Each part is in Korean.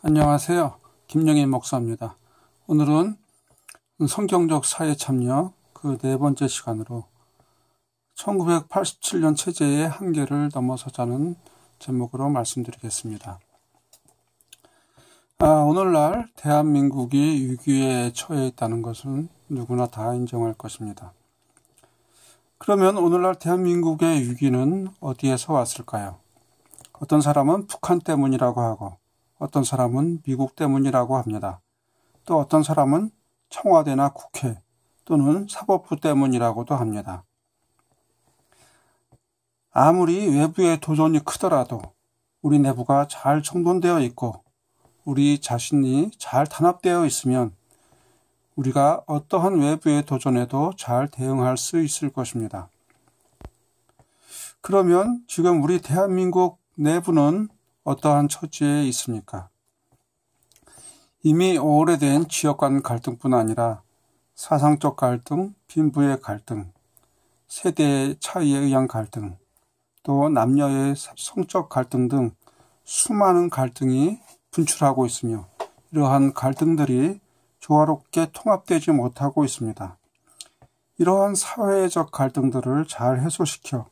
안녕하세요. 김영희 목사입니다. 오늘은 성경적 사회 참여 그 네 번째 시간으로 1987년 체제의 한계를 넘어서자는 제목으로 말씀드리겠습니다. 오늘날 대한민국이 위기에 처해 있다는 것은 누구나 다 인정할 것입니다. 그러면 오늘날 대한민국의 위기는 어디에서 왔을까요? 어떤 사람은 북한 때문이라고 하고 어떤 사람은 미국 때문이라고 합니다. 또 어떤 사람은 청와대나 국회 또는 사법부 때문이라고도 합니다. 아무리 외부의 도전이 크더라도 우리 내부가 잘 정돈되어 있고 우리 자신이 잘 단합되어 있으면 우리가 어떠한 외부의 도전에도 잘 대응할 수 있을 것입니다. 그러면 지금 우리 대한민국 내부는 어떠한 처지에 있습니까? 이미 오래된 지역 간 갈등뿐 아니라 사상적 갈등, 빈부의 갈등, 세대의 차이에 의한 갈등, 또 남녀의 성적 갈등 등 수많은 갈등이 분출하고 있으며 이러한 갈등들이 조화롭게 통합되지 못하고 있습니다. 이러한 사회적 갈등들을 잘 해소시켜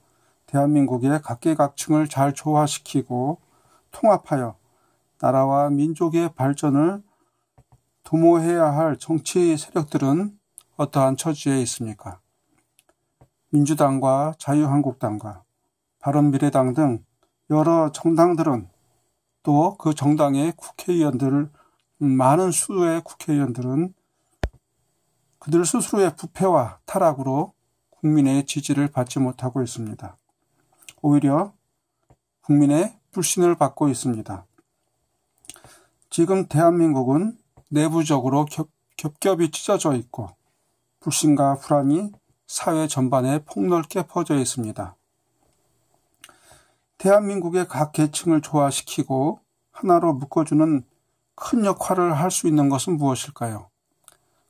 대한민국의 각계각층을 잘 조화시키고 통합하여 나라와 민족의 발전을 도모해야 할 정치 세력들은 어떠한 처지에 있습니까? 민주당과 자유한국당과 바른미래당 등 여러 정당들은 또 그 정당의 국회의원들, 많은 수의 국회의원들은 그들 스스로의 부패와 타락으로 국민의 지지를 받지 못하고 있습니다. 오히려 국민의 불신을 받고 있습니다. 지금 대한민국은 내부적으로 겹겹이 찢어져 있고 불신과 불안이 사회 전반에 폭넓게 퍼져 있습니다. 대한민국의 각 계층을 조화시키고 하나로 묶어주는 큰 역할을 할 수 있는 것은 무엇일까요?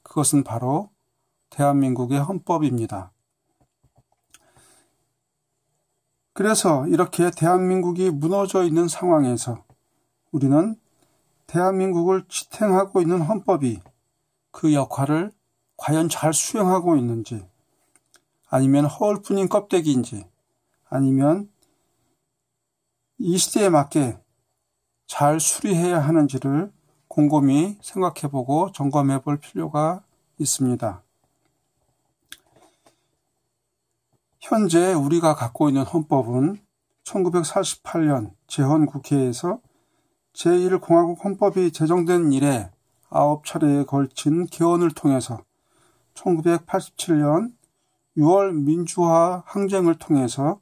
그것은 바로 대한민국의 헌법입니다. 그래서 이렇게 대한민국이 무너져 있는 상황에서 우리는 대한민국을 지탱하고 있는 헌법이 그 역할을 과연 잘 수행하고 있는지, 아니면 허울뿐인 껍데기인지, 아니면 이 시대에 맞게 잘 수리해야 하는지를 곰곰이 생각해보고 점검해볼 필요가 있습니다. 현재 우리가 갖고 있는 헌법은 1948년 재헌국회에서 제1공화국 헌법이 제정된 이래 9차례에 걸친 개헌을 통해서 1987년 6월 민주화 항쟁을 통해서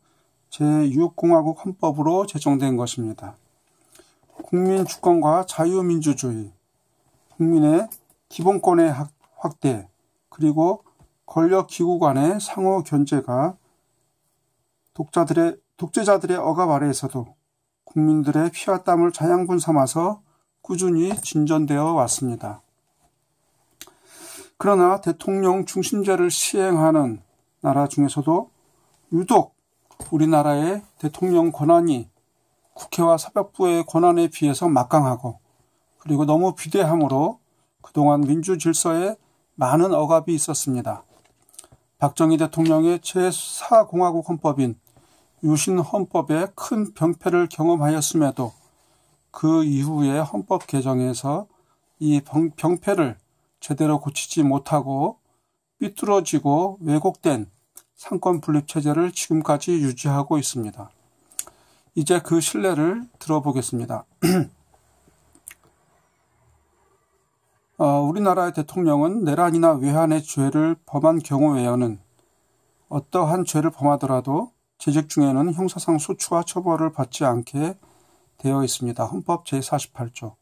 제6공화국 헌법으로 제정된 것입니다. 국민 주권과 자유민주주의, 국민의 기본권의 확대, 그리고 권력기구 간의 상호 견제가 독재자들의 억압 아래에서도 국민들의 피와 땀을 자양분 삼아서 꾸준히 진전되어 왔습니다. 그러나 대통령 중심제를 시행하는 나라 중에서도 유독 우리나라의 대통령 권한이 국회와 사법부의 권한에 비해서 막강하고 그리고 너무 비대함으로 그동안 민주 질서에 많은 억압이 있었습니다. 박정희 대통령의 제4공화국 헌법인 유신 헌법에 큰 병폐를 경험하였음에도 그 이후의 헌법 개정에서 이 병폐를 제대로 고치지 못하고 삐뚤어지고 왜곡된 상권 분립 체제를 지금까지 유지하고 있습니다. 이제 그 실례를 들어보겠습니다. 우리나라의 대통령은 내란이나 외환의 죄를 범한 경우 외에는 어떠한 죄를 범하더라도 재직 중에는 형사상 소추와 처벌을 받지 않게 되어 있습니다. 헌법 제48조.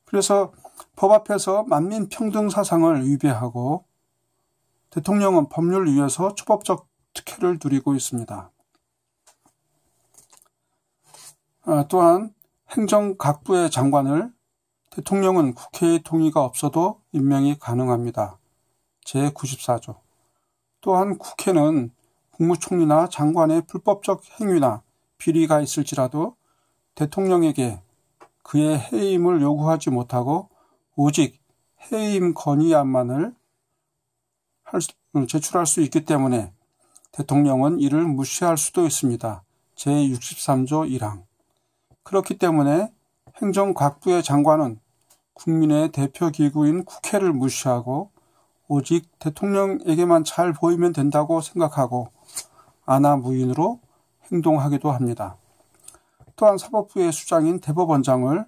그래서 법 앞에서 만민 평등 사상을 위배하고 대통령은 법률 위에서 초법적 특혜를 누리고 있습니다. 또한 행정각부의 장관을 대통령은 국회의 동의가 없어도 임명이 가능합니다. 제94조. 또한 국회는 국무총리나 장관의 불법적 행위나 비리가 있을지라도 대통령에게 그의 해임을 요구하지 못하고 오직 해임 건의안만을 제출할 수 있기 때문에 대통령은 이를 무시할 수도 있습니다. 제63조 1항. 그렇기 때문에 행정각부의 장관은 국민의 대표기구인 국회를 무시하고 오직 대통령에게만 잘 보이면 된다고 생각하고 아나무인으로 행동하기도 합니다. 또한 사법부의 수장인 대법원장을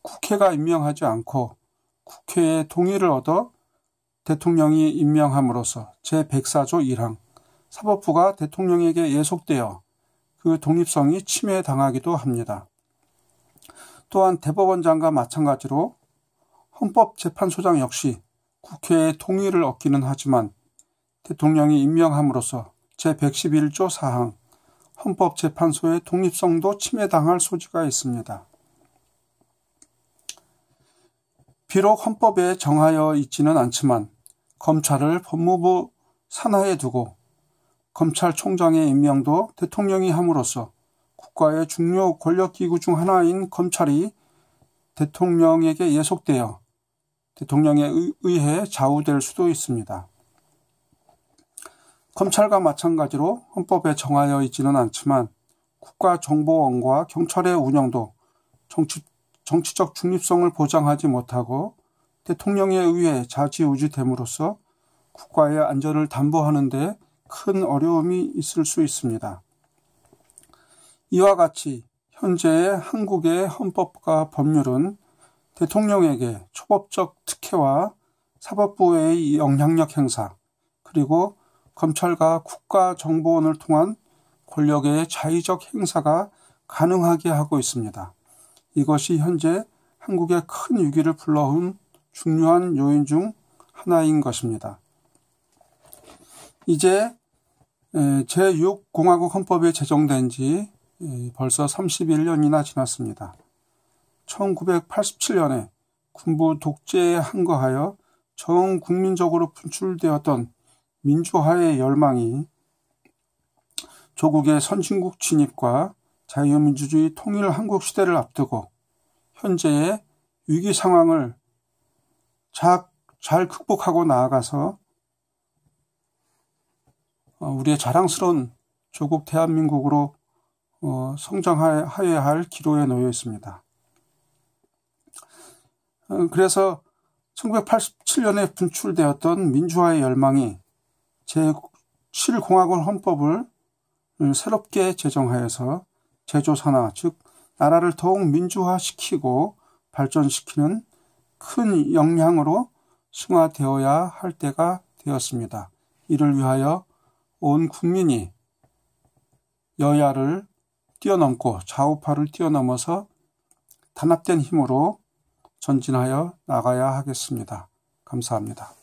국회가 임명하지 않고 국회의 동의를 얻어 대통령이 임명함으로써 제104조 1항 사법부가 대통령에게 예속되어 그 독립성이 침해당하기도 합니다. 또한 대법원장과 마찬가지로 헌법재판소장 역시 국회의 동의를 얻기는 하지만 대통령이 임명함으로써 제111조 4항 헌법재판소의 독립성도 침해당할 소지가 있습니다. 비록 헌법에 정하여 있지는 않지만 검찰을 법무부 산하에 두고 검찰총장의 임명도 대통령이 함으로써 국가의 중요 권력기구 중 하나인 검찰이 대통령에게 예속되어 대통령에 의해 좌우될 수도 있습니다. 검찰과 마찬가지로 헌법에 정하여 있지는 않지만 국가정보원과 경찰의 운영도 정치적 중립성을 보장하지 못하고 대통령에 의해 좌지우지됨으로써 국가의 안전을 담보하는 데 큰 어려움이 있을 수 있습니다. 이와 같이 현재의 한국의 헌법과 법률은 대통령에게 초법적 특혜와 사법부의 영향력 행사, 그리고 검찰과 국가정보원을 통한 권력의 자의적 행사가 가능하게 하고 있습니다. 이것이 현재 한국의 큰 위기를 불러온 중요한 요인 중 하나인 것입니다. 이제 제6공화국 헌법이 제정된 지 벌써 31년이나 지났습니다. 1987년에 군부 독재에 항거하여 전 국민적으로 분출되었던 민주화의 열망이 조국의 선진국 진입과 자유민주주의 통일 한국 시대를 앞두고 현재의 위기 상황을 잘 극복하고 나아가서 우리의 자랑스러운 조국 대한민국으로 성장하여야 할 기로에 놓여 있습니다. 그래서 1987년에 분출되었던 민주화의 열망이 제7공화국 헌법을 새롭게 제정하여서 제조산화, 즉 나라를 더욱 민주화시키고 발전시키는 큰 역량으로 승화되어야 할 때가 되었습니다. 이를 위하여 온 국민이 여야를 뛰어넘고 좌우파를 뛰어넘어서 단합된 힘으로 전진하여 나가야 하겠습니다. 감사합니다.